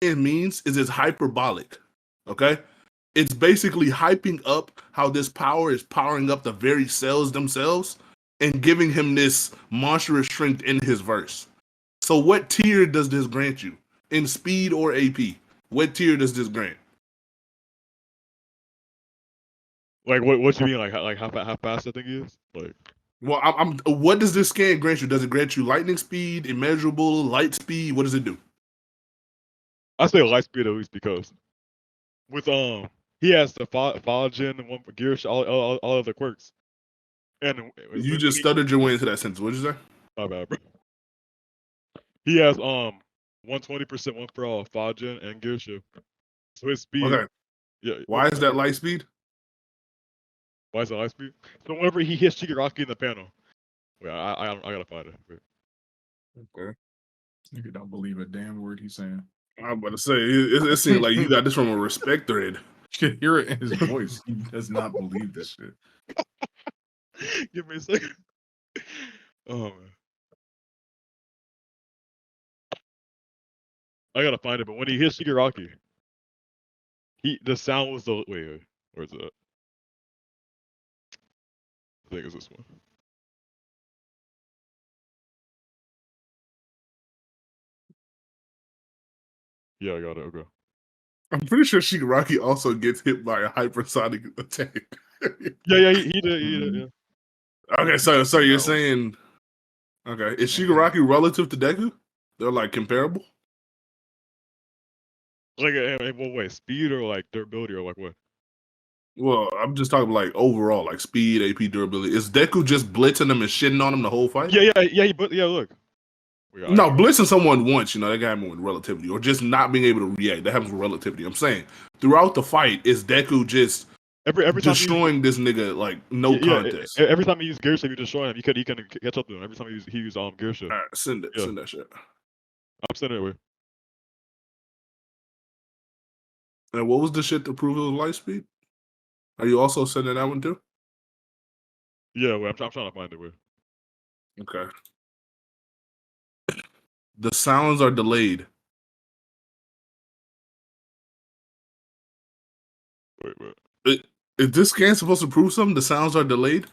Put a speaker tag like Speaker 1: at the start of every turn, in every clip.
Speaker 1: it means is it's hyperbolic. Okay? It's basically hyping up how this power is powering up the very cells themselves and giving him this monstrous strength in his verse. So what tier does this grant you? In speed or AP? What tier does this grant?
Speaker 2: Like what you mean? Like how fast I think he is? Like,
Speaker 1: well, what does this scan grant you? Does it grant you lightning speed, immeasurable, light speed? What does it do?
Speaker 2: I say light speed at least because with he has the Gen and one for gear, all of the quirks. And
Speaker 1: you just stuttered your way into that sentence. What did you say?
Speaker 2: My bad, bro. He has 120% one for all, Gen and gear shift. So his speed.
Speaker 1: Okay.
Speaker 2: Yeah.
Speaker 1: Why is that light speed?
Speaker 2: Why is it light speed? So whenever he hits Shigaraki in the panel. Wait, I gotta find it. Wait.
Speaker 3: Okay. Nigga don't believe a damn word he's saying.
Speaker 1: I'm about to say it seems like you got this from a respect thread.
Speaker 3: You can hear it in his voice. He does not believe this shit.
Speaker 2: Give me a second. Oh man. I gotta find it, but when he hits Shigaraki, the sound was the wait, where's it? I think it's this one. Yeah, I got it. Okay.
Speaker 1: I'm pretty sure Shigaraki also gets hit by a hypersonic attack.
Speaker 2: yeah, he did. Yeah.
Speaker 1: Okay, so you're saying, okay, is Shigaraki relative to Deku? They're like comparable.
Speaker 2: Like, what way? Speed or like durability or like what?
Speaker 1: Well, I'm just talking like overall, like speed, AP, durability. Is Deku just blitzing them and shitting on them the whole fight?
Speaker 2: Yeah. Look.
Speaker 1: No, blitzing someone once, that got him with relativity, or just not being able to react. That happens with relativity. I'm saying throughout the fight, is Deku just
Speaker 2: every
Speaker 1: destroying this nigga like no contest?
Speaker 2: Every time he used gear shift, you destroy him. He can catch up to him. Every time he used gear shift.
Speaker 1: All right, send that shit.
Speaker 2: I'm sending it away.
Speaker 1: And what was the shit to prove it was light speed? Are you also sending that one too?
Speaker 2: Yeah, I'm trying to find it. Wait.
Speaker 1: Okay. The sounds are delayed.
Speaker 2: Wait.
Speaker 1: Is this scan supposed to prove something? The sounds are delayed?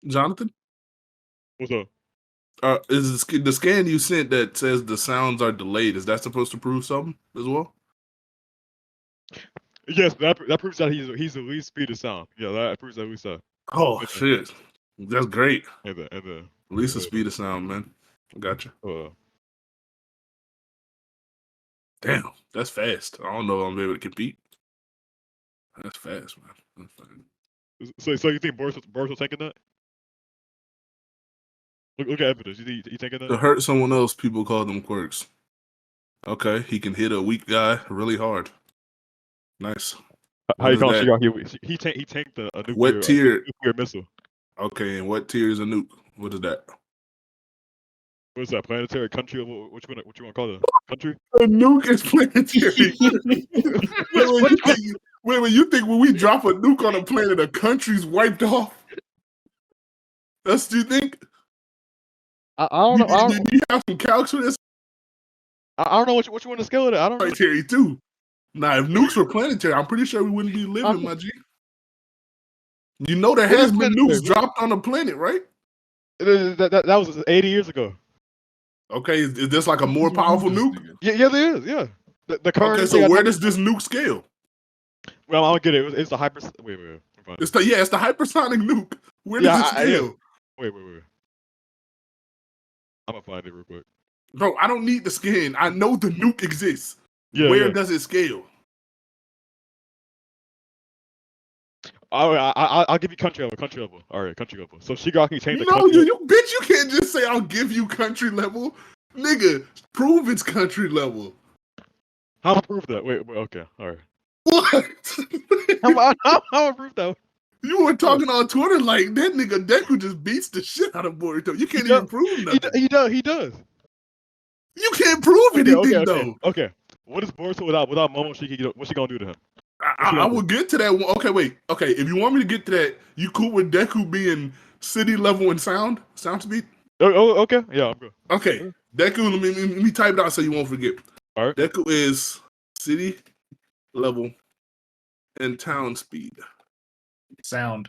Speaker 1: Johnathan?
Speaker 2: What's up?
Speaker 1: Is the scan you sent that says the sounds are delayed, is that supposed to prove something as well?
Speaker 2: Yes, that proves that he's the least speed of sound. Yeah, that proves that we saw.
Speaker 1: Oh shit, that's great.
Speaker 2: And the
Speaker 1: least the speed of sound, man. Gotcha. Damn, that's fast. I don't know if I'm able to compete. That's fast, man. That's fast.
Speaker 2: So you think Boruto taking that? Look at evidence. You taking that?
Speaker 1: To hurt someone else, people call them quirks. Okay, he can hit a weak guy really hard. Nice.
Speaker 2: How you call Shigaraki? He tanked a nuclear,
Speaker 1: what tier?
Speaker 2: Nuclear missile.
Speaker 1: Okay, and what tier is a nuke? What is that?
Speaker 2: What is that? Planetary country? What you want to call it? Country?
Speaker 1: A nuke is planetary. Wait, you think when we drop a nuke on a planet, a country's wiped off? That's what you think?
Speaker 2: I don't know.
Speaker 1: Do you have some calcs for this?
Speaker 2: I don't know what you want to scale it at. I don't know.
Speaker 1: Planetary too. Now, if nukes were planetary, I'm pretty sure we wouldn't be living, my G. You know there has been nukes dropped on the planet, right?
Speaker 2: That was 80 years ago.
Speaker 1: Okay, is this like a more powerful nuke?
Speaker 2: Yeah, there is. Yeah. The current.
Speaker 1: Okay, so where does this nuke scale?
Speaker 2: Well, I don't get it. It's the hyper. Wait.
Speaker 1: It's the hypersonic nuke. Where does it scale?
Speaker 2: Wait. I'm gonna find it real quick.
Speaker 1: Bro, I don't need the skin. I know the nuke exists.
Speaker 2: Yeah,
Speaker 1: where does it scale?
Speaker 2: I'll give you country level. All right, country level. So Shigaraki changed the
Speaker 1: country.
Speaker 2: No,
Speaker 1: you bitch, you can't just say I'll give you country level. Nigga, prove it's country level.
Speaker 2: How to prove that? Wait, okay, all right.
Speaker 1: What?
Speaker 2: How prove that?
Speaker 1: You were talking on Twitter like that nigga Deku just beats the shit out of Boruto. You can't even prove nothing.
Speaker 2: He does.
Speaker 1: You can't prove anything though.
Speaker 2: Okay. What is Boruto without Momoshiki? What's she gonna do to him?
Speaker 1: I will get to that one. Okay, wait. Okay, if you want me to get to that, you cool with Deku being city level in sound speed?
Speaker 2: Okay. Yeah, I'm good.
Speaker 1: Okay, Deku. Let me type it out so you won't forget.
Speaker 2: All right.
Speaker 1: Deku is city level and town speed.
Speaker 3: Sound.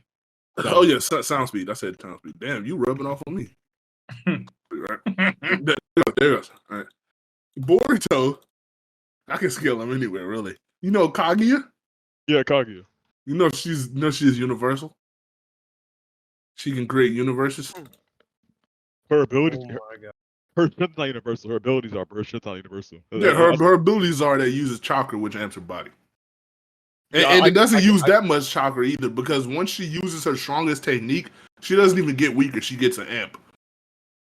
Speaker 1: Oh yeah, sound speed. I said town speed. Damn, you rubbing off on me. Right. There it goes. All right. Boruto, I can scale him anywhere, really. You know Kaguya?
Speaker 2: Yeah, Kaguya.
Speaker 1: You know she's universal. She can create universes.
Speaker 2: Her abilities,
Speaker 4: Oh my god.
Speaker 2: her shit's not universal. Her abilities are, but her shit's not universal.
Speaker 1: Yeah, her abilities are that uses chakra, which amps her body. And it doesn't use that much chakra either, because once she uses her strongest technique, she doesn't even get weaker. She gets an amp.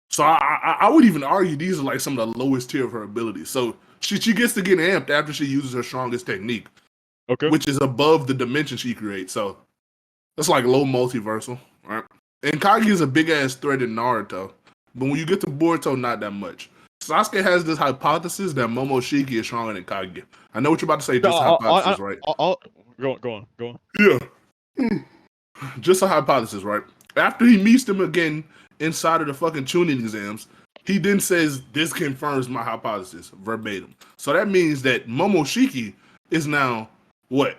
Speaker 1: So I would even argue these are like some of the lowest tier of her abilities. So she gets to get amped after she uses her strongest technique, which is above the dimension she creates. So that's like low multiversal, right? And Kage is a big ass threat in Naruto, but when you get to Boruto, not that much. Sasuke has this hypothesis that Momoshiki is stronger than Kage. I know what you're about to say. Just hypothesis, right?
Speaker 2: Go on.
Speaker 1: Yeah, just a hypothesis, right? After he meets them again inside of the fucking tuning exams, he then says, "This confirms my hypothesis," verbatim. So that means that Momoshiki is now what?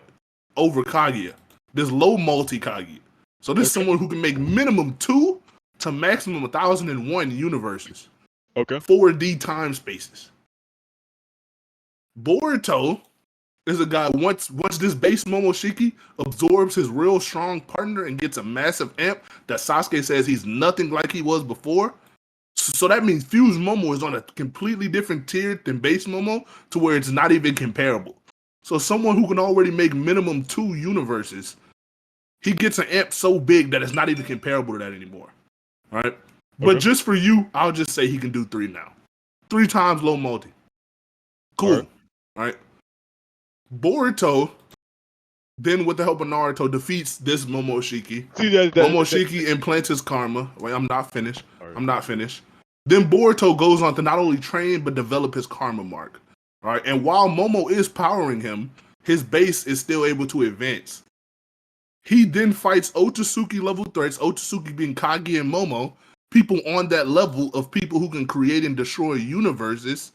Speaker 1: Over Kaguya. This low multi Kaguya. So this is someone who can make minimum 2 to maximum 1,001 universes.
Speaker 2: Okay.
Speaker 1: 4D time spaces. Boruto is a guy, once this base Momoshiki absorbs his real strong partner and gets a massive amp that Sasuke says he's nothing like he was before. So that means Fused Momo is on a completely different tier than base Momo, to where it's not even comparable. So someone who can already make minimum 2 universes, he gets an amp so big that it's not even comparable to that anymore. All right? But just for you, I'll just say he can do 3 now. 3 times low multi. Cool. All right? Boruto, then with the help of Naruto, defeats this Momoshiki. Momoshiki implants his karma. Wait, I'm not finished. Then Boruto goes on to not only train, but develop his karma mark. All right, and while Momo is powering him, his base is still able to advance. He then fights Otsutsuki level threats, Otsutsuki being Kage and Momo, people on that level of people who can create and destroy universes,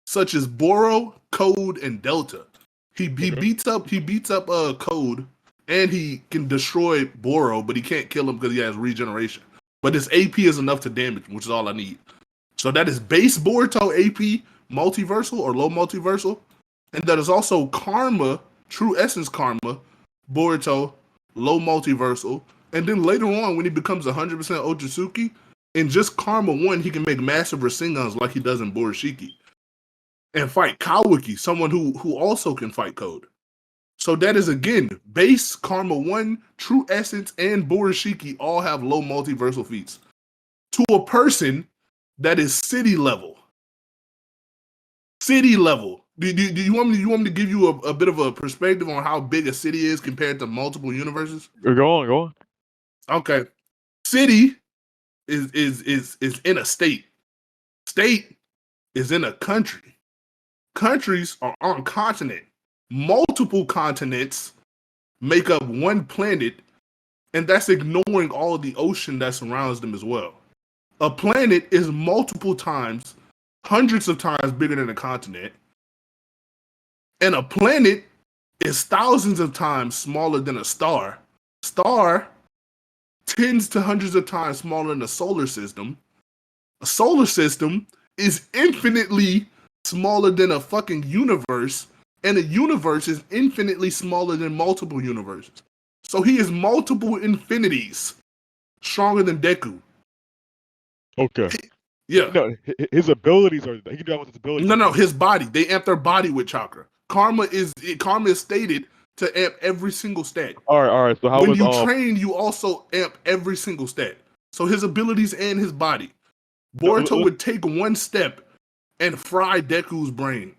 Speaker 1: such as Boro, Code, and Delta. He beats up Code, and he can destroy Boro, but he can't kill him because he has regeneration. But his AP is enough to damage him, which is all I need. So that is base Boruto AP multiversal or low multiversal, and that is also Karma, True Essence Karma, Boruto, low multiversal, and then later on when he becomes 100% Otsutsuki, in just Karma 1, he can make massive Rasengans like he does in Borishiki. And fight Kawaki, someone who also can fight Code. So that is, again, base, Karma 1, True Essence, and Borishiki all have low multiversal feats. To a person that is city level. City level. Do you want me to give you a bit of a perspective on how big a city is compared to multiple universes?
Speaker 2: Go on.
Speaker 1: Okay. City is in a state. State is in a country. Countries are on a continent. Multiple continents make up one planet, and that's ignoring all of the ocean that surrounds them as well. A planet is multiple times, hundreds of times bigger than a continent, and a planet is thousands of times smaller than a star. Star, tens to hundreds of times smaller than a solar system. A solar system is infinitely smaller than a fucking universe, and a universe is infinitely smaller than multiple universes. So he is multiple infinities stronger than Deku.
Speaker 2: Okay.
Speaker 1: Yeah.
Speaker 2: No, his abilities are. He can do that with his abilities.
Speaker 1: No, his body. They amp their body with chakra. Karma is stated to amp every single stat.
Speaker 2: All right. So how
Speaker 1: when you train, you also amp every single stat. So his abilities and his body. Boruto would take one step and fry Deku's brain.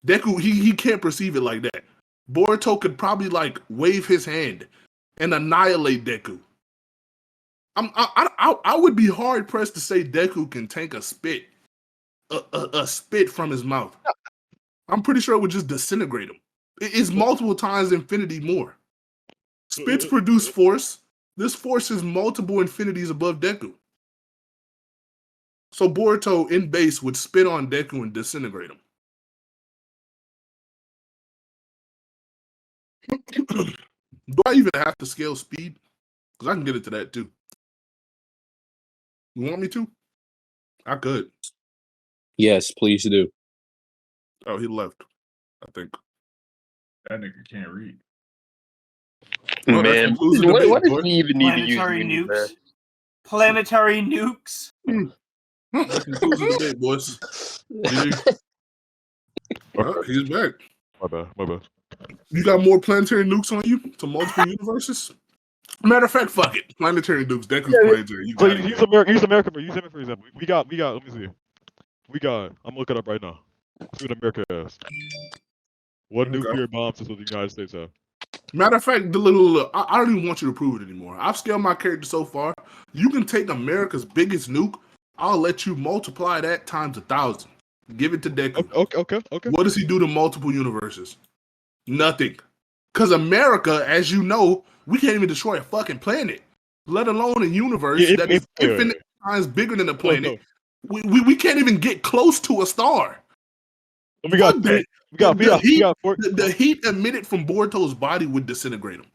Speaker 1: Deku, he can't perceive it like that. Boruto could probably like wave his hand and annihilate Deku. I would be hard pressed to say Deku can tank a spit from his mouth. I'm pretty sure it would just disintegrate him. It's multiple times infinity more. Spits produce force. This force is multiple infinities above Deku. So Boruto in base would spit on Deku and disintegrate him. Do I even have to scale speed? Because I can get into that too. You want me to? I could.
Speaker 4: Yes, please do.
Speaker 1: Oh, he left, I think.
Speaker 3: That nigga can't read.
Speaker 1: Well, that
Speaker 5: Man,
Speaker 1: concludes the
Speaker 5: what
Speaker 1: debate,
Speaker 5: does
Speaker 1: boy.
Speaker 5: he even need to use
Speaker 6: Planetary
Speaker 5: unit, man?
Speaker 6: nukes. Planetary nukes.
Speaker 1: That concludes the debate, boys. GG. Oh, he's back.
Speaker 2: My bad.
Speaker 1: You got more planetary nukes on you to multiple universes? Matter of fact, fuck it. Planetary nukes. Deku's planetary. You
Speaker 2: So
Speaker 1: got
Speaker 2: use
Speaker 1: it.
Speaker 2: America. Use America. Use him for example. We got. Let me see. We got. I'm looking up right now. See what America has. What
Speaker 1: Okay.
Speaker 2: nuclear bomb system does the United States have?
Speaker 1: Matter of fact, the little I don't even want you to prove it anymore. I've scaled my character so far. You can take America's biggest nuke. I'll let you multiply that times 1,000. Give it to Deku.
Speaker 2: Okay.
Speaker 1: What does he do to multiple universes? Nothing. Because America, as you know, we can't even destroy a fucking planet, let alone a universe that is infinite times bigger than a planet. We can't even get close to a star.
Speaker 2: We got
Speaker 1: the heat emitted from Boruto's body would disintegrate him.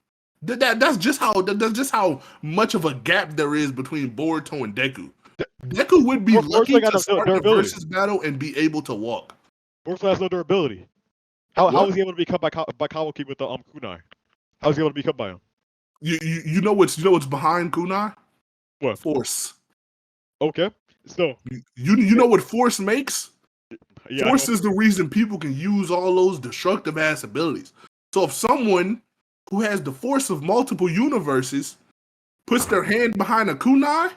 Speaker 1: That's just how much of a gap there is between Boruto and Deku. Deku would be lucky to start the versus battle and be able to walk.
Speaker 2: Boruto has no durability. How was he able to be cut by Kawaki with the kunai? How was he able to be cut by him?
Speaker 1: You know what's behind kunai?
Speaker 2: What?
Speaker 1: Force.
Speaker 2: Okay. So
Speaker 1: you know what force makes?
Speaker 2: Yeah,
Speaker 1: force is the reason people can use all those destructive ass abilities. So if someone who has the force of multiple universes puts their hand behind a kunai,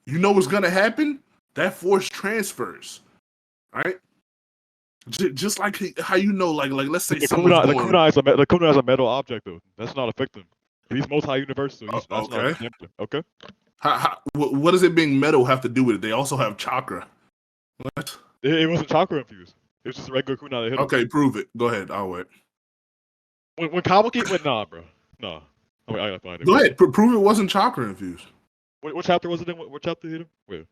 Speaker 1: you know what's gonna happen? That force transfers, right? Just like how you know, like let's say
Speaker 2: the kunai is a metal object though. That's not affecting him. He's multi-universal. That's not affecting him. Okay.
Speaker 1: What does it being metal have to do with it? They also have chakra. What?
Speaker 2: It wasn't chakra infused. It was just a regular kunai that hit him.
Speaker 1: Okay, prove it. Go ahead. I'll wait.
Speaker 2: When Kawaki went, nah, bro. Nah. I gotta find it.
Speaker 1: Go ahead. Prove it wasn't chakra infused.
Speaker 2: What chapter was it in? What chapter hit him? Wait.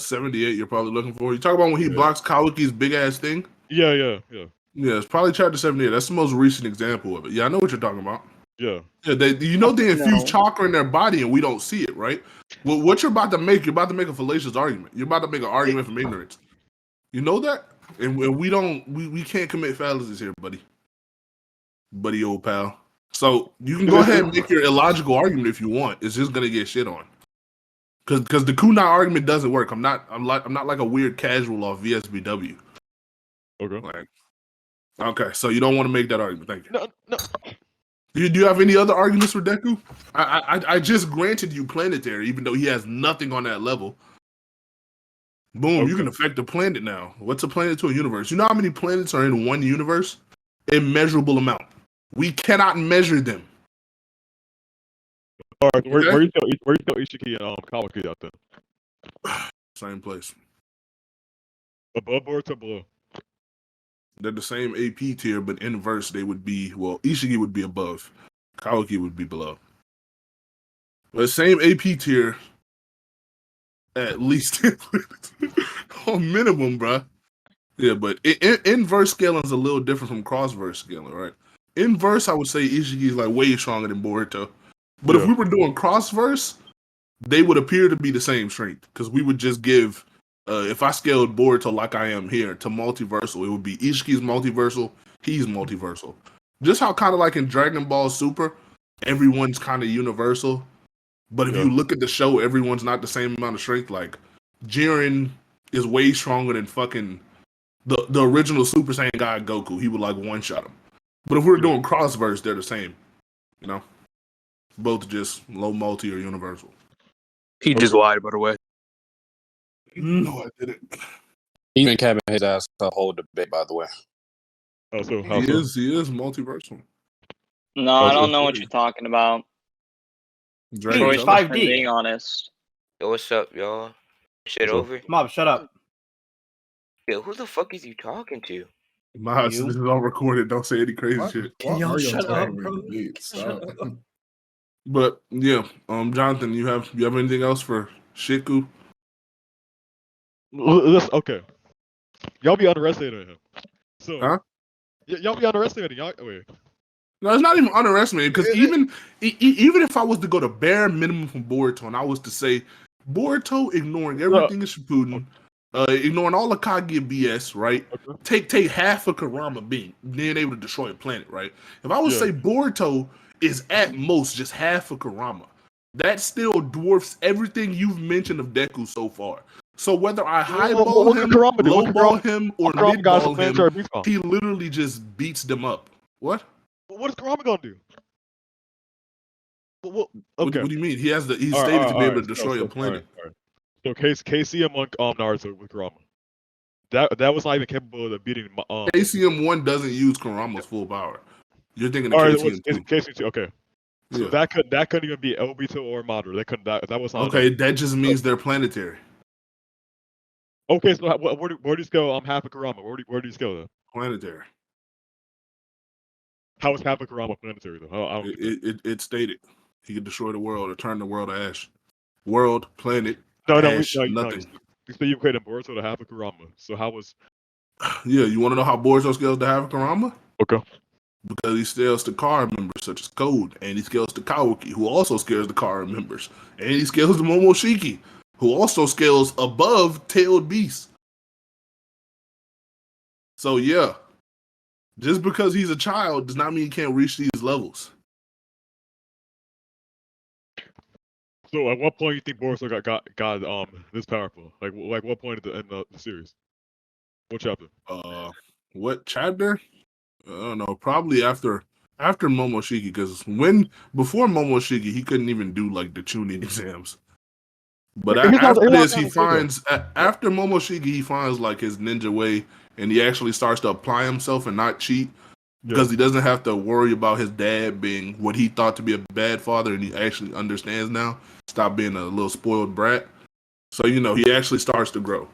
Speaker 1: 78 you're probably looking for. You talk about when he blocks Kawaki's big ass thing?
Speaker 2: Yeah.
Speaker 1: Yeah, it's probably chapter 78. That's the most recent example of it. Yeah, I know what you're talking about.
Speaker 2: Yeah.
Speaker 1: They infuse chakra in their body and we don't see it, right? Well, what you're about to make a fallacious argument. You're about to make an argument from ignorance. You know that? And we can't commit fallacies here, buddy old pal. So you can go ahead and make your illogical argument if you want. It's just gonna get shit on. Because the kunai argument doesn't work. I'm not like a weird casual off VSBW.
Speaker 2: Okay.
Speaker 1: Okay, so you don't want to make that argument. Thank you.
Speaker 2: No.
Speaker 1: Do you have any other arguments for Deku? I just granted you planetary, even though he has nothing on that level. Boom, you can affect the planet now. What's a planet to a universe? You know how many planets are in one universe? Immeasurable amount. We cannot measure them.
Speaker 2: All right, where you tell Ishiki and Kawaki out there?
Speaker 1: Same place.
Speaker 2: Above Boruto, below?
Speaker 1: They're the same AP tier, but inverse, they would be, Ishiki would be above. Kawaki would be below. But same AP tier, at least on minimum, bruh. Yeah, but inverse scaling is a little different from cross-verse scaling, right? Inverse, I would say Ishiki is like way stronger than Boruto. But if we were doing cross-verse, they would appear to be the same strength because we would just give, if I scaled Boruto like I am here to multiversal, it would be Ishiki's multiversal, he's multiversal. Just how kind of like in Dragon Ball Super, everyone's kind of universal. But if you look at the show, everyone's not the same amount of strength. Like, Jiren is way stronger than fucking the original Super Saiyan guy Goku. He would like one-shot him. But if we're doing cross-verse, they're the same. You know? Both just low multi or universal.
Speaker 5: He just lied, by the way.
Speaker 1: No, I didn't.
Speaker 4: He's been capping his ass the whole debate, by the way.
Speaker 2: Oh, so
Speaker 1: he is multiversal.
Speaker 7: No, I don't know what you're talking about.
Speaker 1: Dragon
Speaker 6: 5D.
Speaker 7: Being honest.
Speaker 8: Yo, what's up, y'all? Shit over?
Speaker 6: Mob, shut up.
Speaker 8: Yo, who the fuck is you talking to?
Speaker 1: My house, this is all recorded. Don't say any crazy shit.
Speaker 6: Can y'all shut up, bro? Shut up.
Speaker 1: But yeah, Johnathan, you have anything else for Shiku?
Speaker 2: Listen, okay. Y'all be underestimating him. So,
Speaker 1: Huh?
Speaker 2: Y'all be underestimating. Y'all, wait.
Speaker 1: No, it's not even underestimated because even if I was to go to bare minimum from Boruto and I was to say Boruto ignoring everything in Shippuden, ignoring all the Kage BS, right?
Speaker 2: Okay.
Speaker 1: Take half of Kurama being able to destroy a planet, right? If I would say Boruto is at most just half of Kurama, that still dwarfs everything you've mentioned of Deku so far. So whether I highball him, lowball him, or midball him, he literally just beats them up. What?
Speaker 2: What is Kurama gonna do? Well,
Speaker 1: What do you mean? He's stated to be able to destroy a planet.
Speaker 2: So KCM on Naruto with Kurama. That was not even capable of beating.
Speaker 1: KCM1 doesn't use Kurama's full power. You're thinking of KCM2.
Speaker 2: KCM2, okay. So
Speaker 1: Yeah.
Speaker 2: that couldn't even be Obito or Madara. That was not
Speaker 1: okay.
Speaker 2: enough.
Speaker 1: That just means they're planetary.
Speaker 2: Okay, so where do you go? I'm half of Kurama. Where do you go though?
Speaker 1: Planetary.
Speaker 2: How is half of Kurama planetary though? I don't get that.
Speaker 1: It stated he could destroy the world or turn the world to ash. World, planet,
Speaker 2: ash,
Speaker 1: nothing.
Speaker 2: You say you equated Boruto to half of Kurama. So how was?
Speaker 1: Yeah, you want to know how Boruto scales to half of Kurama?
Speaker 2: Okay.
Speaker 1: Because he scales to Kara members such as Code, and he scales to Kawaki, who also scales to Kara members, and he scales to Momoshiki, who also scales above tailed beasts. So yeah, just because he's a child does not mean he can't reach these levels.
Speaker 2: So at what point you think Boruto got this powerful? Like what point in the series? What chapter?
Speaker 1: What chapter? I don't know. Probably after Momoshiki, because before Momoshiki he couldn't even do like the Chunin exams. But after this, after Momoshiki he finds like his ninja way, and he actually starts to apply himself and not cheat. Because he doesn't have to worry about his dad being what he thought to be a bad father, and he actually understands now. Stop being a little spoiled brat. So, he actually starts to grow.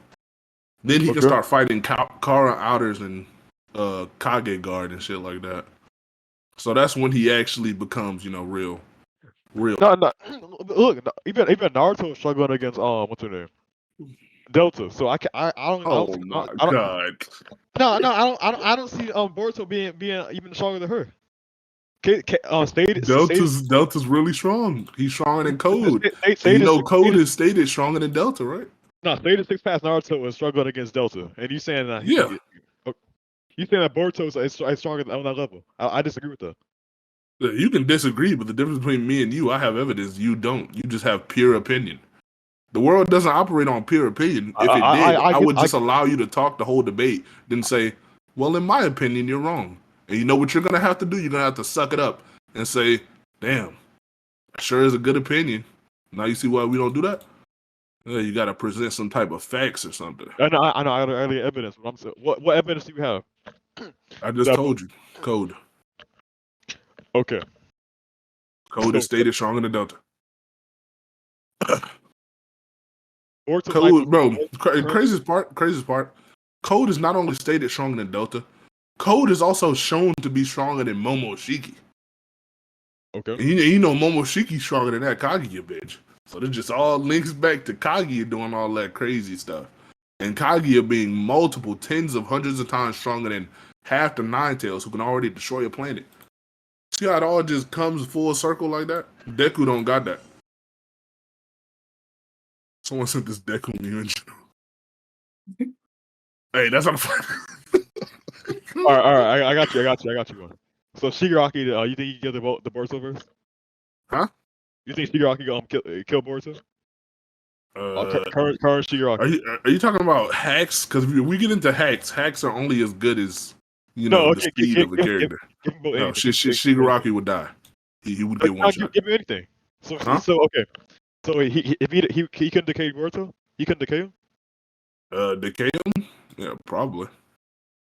Speaker 1: Then he can start fighting Kara Outers and Kage Guard and shit like that. So that's when he actually becomes, real.
Speaker 2: No. Look, even Naruto was struggling against what's her name? Delta. So I don't.
Speaker 1: Oh my god.
Speaker 2: No, I don't see Boruto being even stronger than her.
Speaker 1: Delta's really strong. He's stronger than Code. Code is stated stronger than Delta, right?
Speaker 2: No, stated 6 past Naruto was struggling against Delta, and you saying that?
Speaker 1: Yeah.
Speaker 2: You saying that Boruto is stronger on that level? I disagree with that.
Speaker 1: You can disagree, but the difference between me and you, I have evidence. You don't. You just have pure opinion. The world doesn't operate on pure opinion. If it did, I would just allow you to talk the whole debate, then say, well, in my opinion, you're wrong. And you know what you're going to have to do? You're going to have to suck it up and say, damn, sure is a good opinion. Now you see why we don't do that? You got to present some type of facts or something.
Speaker 2: I know. I got evidence. But I'm saying, what evidence do you have?
Speaker 1: I just told you. Code.
Speaker 2: Okay.
Speaker 1: Code is stated stronger than Delta.
Speaker 2: Code,
Speaker 1: bro. Craziest part. Code is not only stated stronger than Delta. Code is also shown to be stronger than Momoshiki.
Speaker 2: Okay.
Speaker 1: And Momoshiki's stronger than that Kaguya bitch. So this just all links back to Kaguya doing all that crazy stuff. And Kaguya being multiple tens of hundreds of times stronger than half the Nine Tails who can already destroy a planet. See how it all just comes full circle like that? Deku don't got that. Someone sent this Deku meme. Hey, that's not a fight.
Speaker 2: all right. I got you one. So Shigaraki, you think he can kill the Boruto verse?
Speaker 1: Huh?
Speaker 2: You think Shigaraki gonna kill Boruto? Current Shigaraki.
Speaker 1: Are you talking about hacks? Because if we get into hacks are only as good as the speed of a character. No, Shigaraki would die. He would get one shot.
Speaker 2: Give me anything. So okay. So if he couldn't decay Boruto, he couldn't decay him.
Speaker 1: Decay him? Yeah, probably.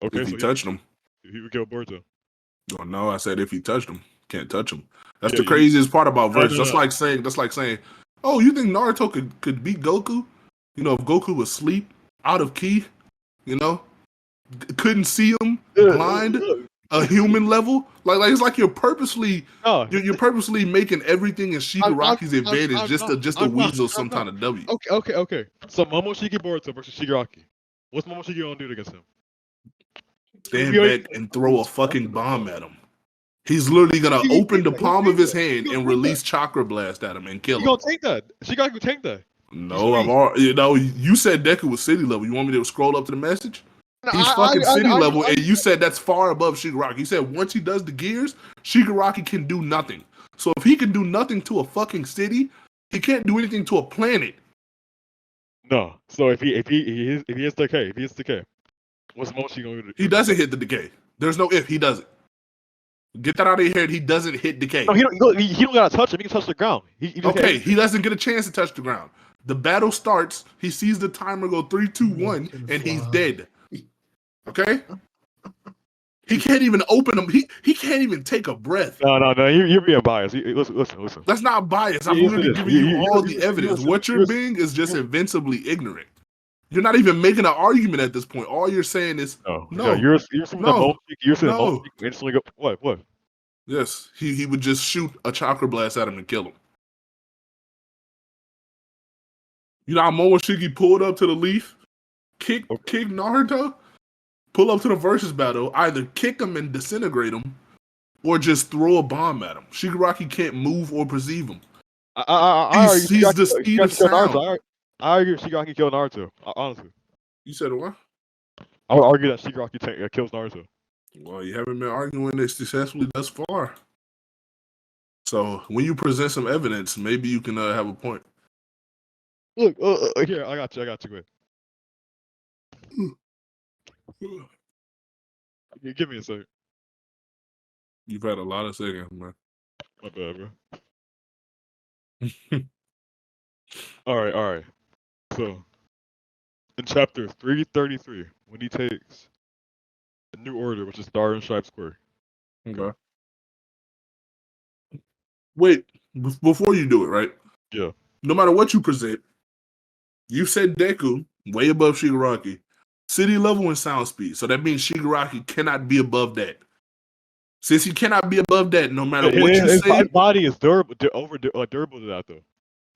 Speaker 2: Okay,
Speaker 1: if he touched him,
Speaker 2: he would kill Boruto.
Speaker 1: Oh no, I said if he touched him, can't touch him. That's the craziest part about verse. That's like saying, oh, you think Naruto could beat Goku? If Goku was asleep, out of ki, couldn't see him, blind. a human level. Like it's like you're purposely
Speaker 2: No,
Speaker 1: you're purposely making everything in Shigaraki's advantage just to weasel some kind of W.
Speaker 2: Okay. So Momoshiki Boruto versus Shigaraki. What's Momoshiki gonna do against him?
Speaker 1: Stand back and throw a fucking bomb at him. He's literally gonna open the palm of his hand and release chakra blast at him and kill
Speaker 2: You
Speaker 1: him.
Speaker 2: gonna take that? Shigaraki will take that.
Speaker 1: No, I've already. You said Deku was city level. You want me to scroll up to the message? He's fucking city level, and you said that's far above Shigaraki. You said once he does the gears, Shigaraki can do nothing. So if he can do nothing to a fucking city, he can't do anything to a planet.
Speaker 2: No. So if he hits the K, what's Momoshiki gonna do?
Speaker 1: He doesn't hit the decay. There's no if. He doesn't. Get that out of your head. He doesn't hit decay.
Speaker 2: No, he don't gotta touch him. He can touch the ground. He
Speaker 1: Okay, he doesn't get a chance to touch the ground. The battle starts. He sees the timer go 3, 2, 1, and he's dead. Okay? He can't even open him. He can't even take a breath.
Speaker 2: No. You're being biased. Listen.
Speaker 1: That's not bias. I'm
Speaker 2: Yes,
Speaker 1: literally
Speaker 2: it is.
Speaker 1: giving you all the evidence. What you're being is just invincibly ignorant. You're not even making an argument at this point. All you're saying is no.
Speaker 2: You're saying
Speaker 1: No.
Speaker 2: You're saying
Speaker 1: No.
Speaker 2: Momoshiki instantly go what?
Speaker 1: Yes, he would just shoot a chakra blast at him and kill him. You know how Momoshiki pulled up to the leaf, kick Naruto, pull up to the versus battle, either kick him and disintegrate him, or just throw a bomb at him. Shigaraki can't move or perceive him. He's the speed of sound.
Speaker 2: I argue Shigaraki killed Naruto. Honestly,
Speaker 1: You said what?
Speaker 2: I would argue that Shigaraki kills Naruto.
Speaker 1: Well, you haven't been arguing this successfully thus far. So when you present some evidence, maybe you can have a point.
Speaker 2: Look, here, I got you. Wait. Give me a second.
Speaker 1: You've had a lot of seconds, man.
Speaker 2: My bad, bro. All right. So, in chapter 333, when he takes a new order, which is Star and Stripe Square.
Speaker 1: Okay. Wait, before you do it, right?
Speaker 2: Yeah.
Speaker 1: No matter what you present, you said Deku, way above Shigaraki, city level and sound speed. So that means Shigaraki cannot be above that. Since he cannot be above that, no matter what you say,
Speaker 2: his body is durable to that though.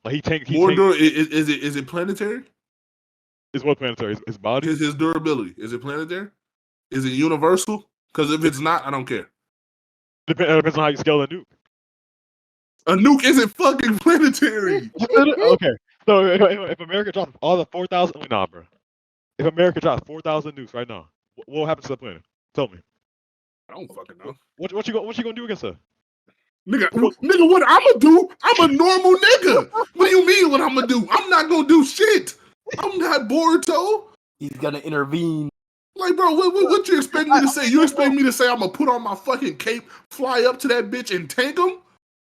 Speaker 2: Like
Speaker 1: is it planetary?
Speaker 2: Is what planetary? His body?
Speaker 1: His durability. Is it planetary? Is it universal? Because if it's not, I don't care.
Speaker 2: Depends on how you scale the nuke.
Speaker 1: A nuke isn't fucking planetary.
Speaker 2: Okay. So if America drops all the 4,000, nah, bro. If America drops 4,000 nukes right now, what happens to the planet? Tell me.
Speaker 1: I don't fucking know.
Speaker 2: What you gonna do against her?
Speaker 1: Nigga, what I'ma do? I'm a normal nigga. What do you mean what I'ma do? I'm not gonna do shit. I'm not Boruto.
Speaker 6: He's gonna intervene.
Speaker 1: Like, bro, what you expect me to say? You expect me to say I'm gonna put on my fucking cape, fly up to that bitch, and tank him?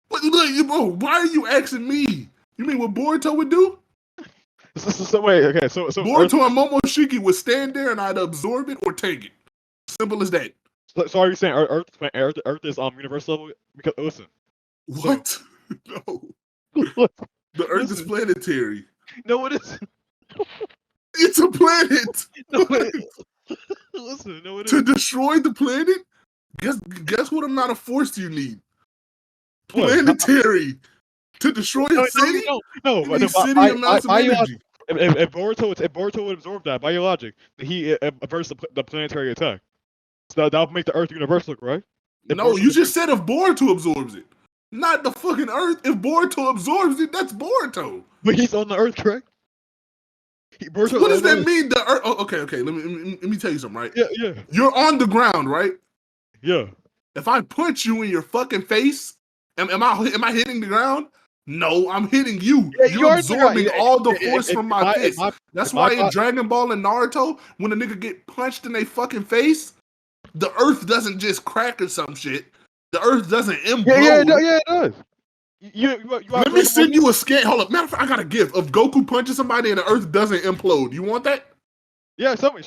Speaker 1: Bro, why are you asking me? You mean what Boruto would do?
Speaker 2: So wait, okay, so
Speaker 1: Boruto and Momoshiki would stand there and either absorb it or tank it. Simple as that.
Speaker 2: So are you saying Earth is universal level? Because listen.
Speaker 1: What? No. The Earth is planetary.
Speaker 2: No, it isn't.
Speaker 1: It's a planet.
Speaker 2: No, it is. Listen, no, it
Speaker 1: To
Speaker 2: isn't.
Speaker 1: destroy the planet? Guess what amount of force you need? Planetary. To destroy a city?
Speaker 2: No.
Speaker 1: You need city amounts of energy.
Speaker 2: If Boruto would absorb that, by your logic, he averts the planetary attack. So that would make the Earth universal, right?
Speaker 1: No, you just said if Boruto absorbs it. Not the fucking Earth. If Boruto absorbs it, that's Boruto.
Speaker 2: But he's on the Earth, correct?
Speaker 1: What does that mean? The Earth? Oh, okay. Let me tell you something, right?
Speaker 2: Yeah.
Speaker 1: You're on the ground, right?
Speaker 2: Yeah.
Speaker 1: If I punch you in your fucking face, am I hitting the ground? No, I'm hitting you.
Speaker 2: Yeah,
Speaker 1: You're absorbing all the force from my fist. That's why in
Speaker 2: my
Speaker 1: Dragon Ball and Naruto, when a nigga get punched in their fucking face, the Earth doesn't just crack or some shit. The Earth doesn't implode.
Speaker 2: Yeah, it does.
Speaker 1: Let me send you a scan. Hold up. Matter of fact, I got a gift of Goku punching somebody and the Earth doesn't implode. You want that?
Speaker 2: Yeah, show me.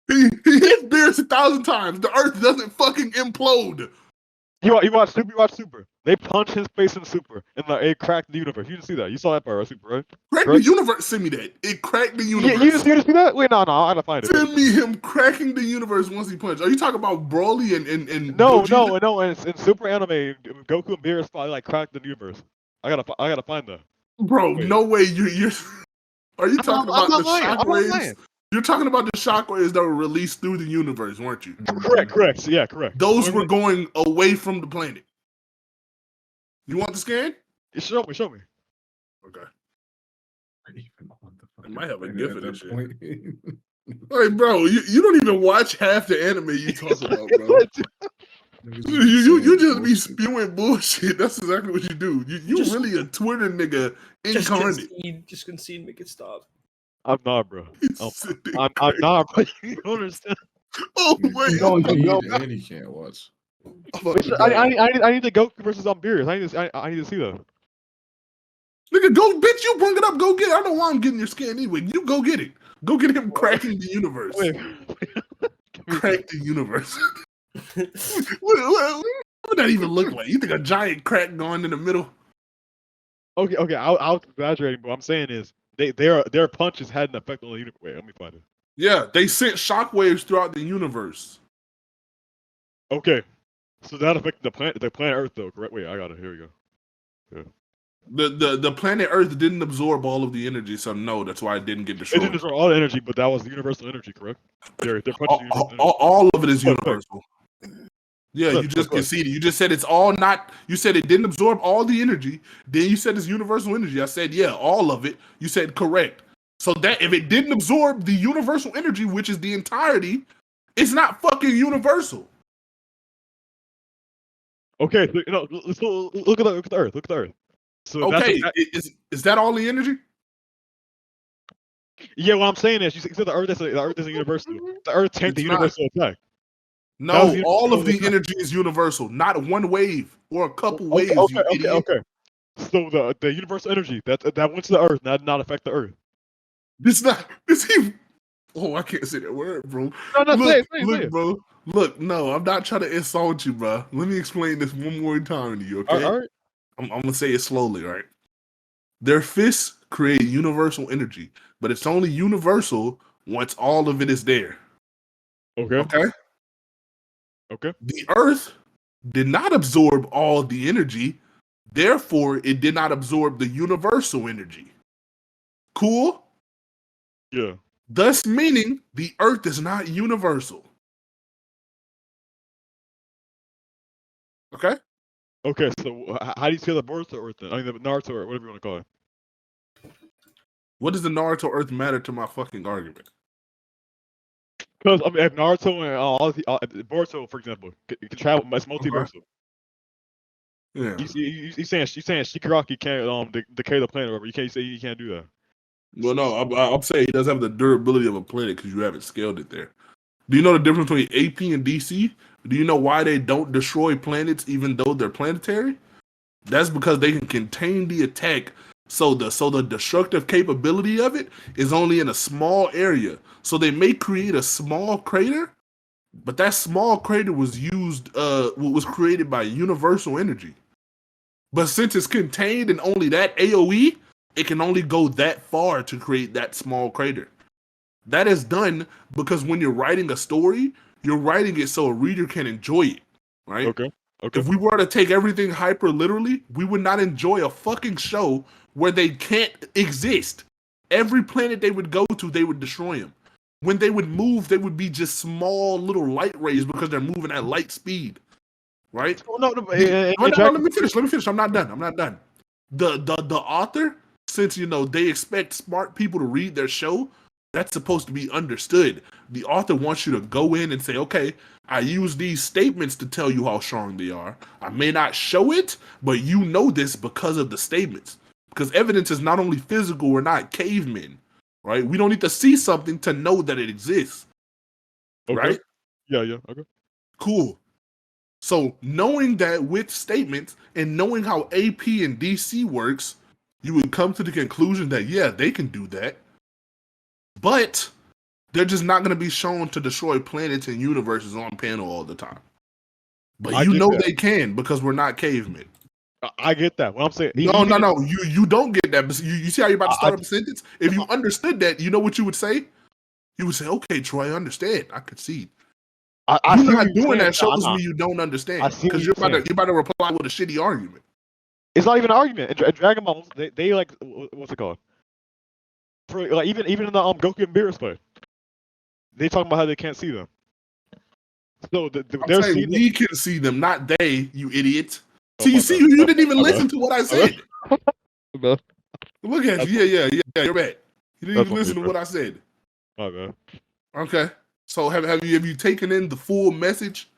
Speaker 1: He hits Beerus 1,000 times. The Earth doesn't fucking implode.
Speaker 2: You watch Super. You watch Super. They punch his face in Super, and it cracked the universe. You didn't see that. You saw that part, right? Super, right?
Speaker 1: Crack the
Speaker 2: Right?
Speaker 1: universe. Send me that. It cracked the
Speaker 2: Yeah,
Speaker 1: universe.
Speaker 2: you didn't see that? Wait, no, I gotta find it.
Speaker 1: Send me him cracking the universe once he punched. Are you talking about Broly and
Speaker 2: No,
Speaker 1: Gogeta?
Speaker 2: no. In Super Anime, Goku and Beerus probably like cracked the universe. I gotta find that.
Speaker 1: Bro,
Speaker 2: Wait.
Speaker 1: no way. You're. Are you talking about the
Speaker 2: I'm not
Speaker 1: shockwaves?
Speaker 2: lying.
Speaker 1: You're talking about the shockwaves that were released through the universe, weren't you?
Speaker 2: Correct. Yeah, correct.
Speaker 1: Those were going away from the planet. You want the scan?
Speaker 2: Show me.
Speaker 1: Okay.
Speaker 6: I
Speaker 1: might have a gif of this shit.
Speaker 6: point.
Speaker 1: Hey, bro, you don't even watch half the anime you talk about, bro. You just be spewing bullshit. That's exactly what you do. You
Speaker 9: Just-
Speaker 1: really a Twitter nigga incarnate.
Speaker 9: Just concede, make it stop.
Speaker 2: I'm not, bro.
Speaker 1: Sitting
Speaker 2: I'm
Speaker 1: crazy.
Speaker 2: not, bro. You don't understand.
Speaker 1: Oh wait,
Speaker 6: You don't need and he can't watch.
Speaker 2: I need to Goku versus Beerus. I need to see that.
Speaker 1: Nigga, go, bitch, you bring it up. Go get it. I don't know why I'm getting your scan anyway. You go get it. Go get him cracking the universe.
Speaker 2: Wait.
Speaker 1: Crack the universe. what would that even look like? You think a giant crack going in the middle?
Speaker 2: Okay. I was exaggerating, but what I'm saying is their punches had an effect on the universe. Wait, let me find it.
Speaker 1: Yeah, they sent shockwaves throughout the universe.
Speaker 2: Okay, so that affected the planet Earth, though, correct? Wait, I got it. Here we go. Yeah.
Speaker 1: The planet Earth didn't absorb all of the energy, so no, that's why it didn't get
Speaker 2: It
Speaker 1: destroyed.
Speaker 2: didn't destroy all the energy, but that was universal energy, correct? Their punches universal energy.
Speaker 1: All of it is
Speaker 2: Look.
Speaker 1: universal. Yeah,
Speaker 2: Look,
Speaker 1: you just
Speaker 2: look.
Speaker 1: conceded. You just said it's all not. You said it didn't absorb all the energy. Then you said it's universal energy. I said, yeah, all of it. You said correct. So that if it didn't absorb the universal energy, which is the entirety, it's not fucking universal.
Speaker 2: Okay, so, let's look at the Earth. Look at the Earth. So
Speaker 1: Okay, is that all the energy?
Speaker 2: yeah, what I'm saying is, you said the Earth isn't universal. The Earth tanked the
Speaker 1: It's not.
Speaker 2: universal attack.
Speaker 1: No, all of the energy is universal, not one wave or a couple waves. You idiot.
Speaker 2: Okay. So the universal energy that went to the Earth not affect the Earth.
Speaker 1: This even. Oh, I can't say that word, bro.
Speaker 2: No, say
Speaker 1: Look,
Speaker 2: it.
Speaker 1: bro. Look, no, I'm not trying to insult you, bro. Let me explain this one more time to you, okay?
Speaker 2: All right.
Speaker 1: I'm gonna say it slowly, right? Their fists create universal energy, but it's only universal once all of it is there.
Speaker 2: Okay.
Speaker 1: Okay. The Earth did not absorb all the energy, therefore, it did not absorb the universal energy. Cool?
Speaker 2: Yeah.
Speaker 1: Thus meaning the Earth is not universal. Okay?
Speaker 2: Okay, so how do you feel the Boruto Earth then? I mean, the Naruto or whatever you want to call it.
Speaker 1: What does the Naruto Earth matter to my fucking argument?
Speaker 2: Because I mean, if Naruto and Boruto, for example, can travel, it's multiversal.
Speaker 1: Yeah.
Speaker 2: You saying Shigaraki can't decay the planet, or whatever. You can't say he can't do that.
Speaker 1: Well, no, I'm saying he doesn't have the durability of a planet because you haven't scaled it there. Do you know the difference between AP and DC? Do you know why they don't destroy planets even though they're planetary? That's because they can contain the attack. So the destructive capability of it is only in a small area. So they may create a small crater, but that small crater was created by universal energy. But since it's contained in only that AoE, it can only go that far to create that small crater. That is done because when you're writing a story, you're writing it so a reader can enjoy it, right?
Speaker 2: Okay.
Speaker 1: If we were to take everything hyper literally, we would not enjoy a fucking show where they can't exist. Every planet they would go to, they would destroy them. When they would move, they would be just small little light rays because they're moving at light speed, right?
Speaker 2: No,
Speaker 1: let me finish. I'm not done. The author, since they expect smart people to read their show, that's supposed to be understood. The author wants you to go in and say, okay, I use these statements to tell you how strong they are. I may not show it, but you know this because of the statements. Because evidence is not only physical, we're not cavemen, right? We don't need to see something to know that it exists, right?
Speaker 2: Yeah, okay.
Speaker 1: Cool. So knowing that with statements and knowing how AP and DC works, you would come to the conclusion that, yeah, they can do that. But they're just not going to be shown to destroy planets and universes on panel all the time. But
Speaker 2: I
Speaker 1: you
Speaker 2: get
Speaker 1: know
Speaker 2: that.
Speaker 1: they can because we're not cavemen.
Speaker 2: I get that. What I'm saying.
Speaker 1: No. You don't get that. But you see how you're about to start up a sentence? If you understood that, you know what you would say? You would say, okay, Troy, I understand. I concede.
Speaker 2: I
Speaker 1: You're
Speaker 2: see
Speaker 1: not
Speaker 2: what you're
Speaker 1: doing
Speaker 2: saying.
Speaker 1: that shows
Speaker 2: Nah.
Speaker 1: me you don't understand.
Speaker 2: I see what
Speaker 1: Because
Speaker 2: you're
Speaker 1: you're
Speaker 2: saying.
Speaker 1: about to reply with a shitty argument.
Speaker 2: It's not even an argument. In Dragon Ball, they like what's it called? For like even in the Goku and Beerus play, they talking about how they can't see them. So
Speaker 1: I'm
Speaker 2: they're
Speaker 1: saying
Speaker 2: seeing
Speaker 1: we can see them, not they, you idiot.
Speaker 2: Oh,
Speaker 1: See,
Speaker 2: my
Speaker 1: you see,
Speaker 2: bad.
Speaker 1: you didn't even
Speaker 2: My
Speaker 1: listen
Speaker 2: bad.
Speaker 1: to what I said.
Speaker 2: bad.
Speaker 1: Look at you. Yeah, you're bad. You didn't
Speaker 2: That's
Speaker 1: even listen to what I said.
Speaker 2: My bad.
Speaker 1: Okay. So have you taken in the full message?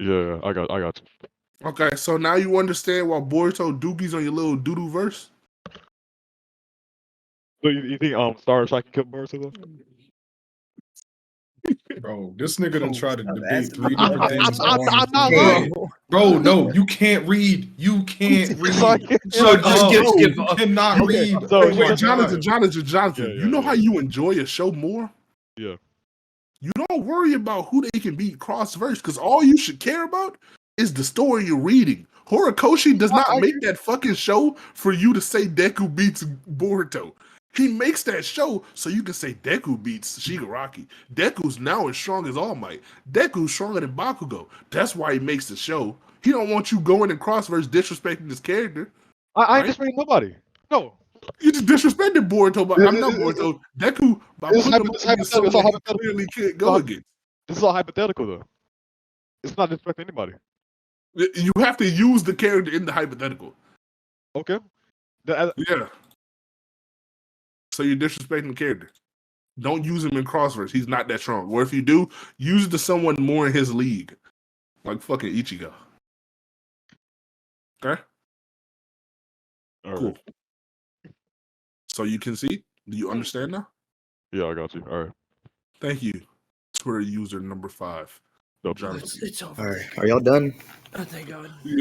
Speaker 2: Yeah, I got you.
Speaker 1: Okay, so now you understand why Boruto Dookie's on your little doodoo verse?
Speaker 2: So you think Star Strike can kill Boruto though?
Speaker 6: Bro, this nigga done tried to debate
Speaker 9: asking
Speaker 6: 3
Speaker 9: me
Speaker 6: different
Speaker 9: that.
Speaker 6: things.
Speaker 2: I'm not
Speaker 6: Hey,
Speaker 2: lying.
Speaker 6: bro, no, you can't read. You can't read.
Speaker 2: So I can't-
Speaker 6: Shut
Speaker 9: just
Speaker 6: up.
Speaker 9: give
Speaker 6: You
Speaker 9: up.
Speaker 6: cannot
Speaker 2: Okay,
Speaker 6: read.
Speaker 2: so
Speaker 6: Oh
Speaker 2: you
Speaker 6: my
Speaker 2: got-
Speaker 6: God.
Speaker 1: Jonathan,
Speaker 2: Yeah,
Speaker 1: you know
Speaker 2: yeah.
Speaker 1: how you enjoy a show more?
Speaker 2: Yeah.
Speaker 1: You don't worry about who they can beat cross-verse, because all you should care about is the story you're reading. Horikoshi does not make that fucking show for you to say Deku beats Boruto. He makes that show so you can say Deku beats Shigaraki. Deku's now as strong as All Might. Deku's stronger than Bakugo. That's why he makes the show. He don't want you going in cross-verse disrespecting his character.
Speaker 2: I
Speaker 1: Right?
Speaker 2: ain't disrespecting nobody. No.
Speaker 1: You just disrespected Boruto, but I'm not Boruto. Deku, by
Speaker 2: It's
Speaker 1: putting him
Speaker 2: hypothetical.
Speaker 1: against someone
Speaker 2: It's all
Speaker 1: he
Speaker 2: hypothetical.
Speaker 1: clearly can't go against.
Speaker 2: This is all hypothetical though. It's not disrespecting anybody.
Speaker 1: You have to use the character in the hypothetical.
Speaker 2: Okay.
Speaker 1: Yeah. So you're disrespecting the character. Don't use him in crossverse. He's not that strong. Or if you do, use it to someone more in his league. Like fucking Ichigo. Okay?
Speaker 2: All
Speaker 1: Cool.
Speaker 2: right.
Speaker 1: So you can see? Do you understand now?
Speaker 2: Yeah, I got you. All right.
Speaker 1: Thank you. Twitter user number 5.
Speaker 2: Dope.
Speaker 1: Jonathan.
Speaker 9: It's over.
Speaker 10: All right, are y'all done?
Speaker 9: Oh, thank God.
Speaker 1: Yeah.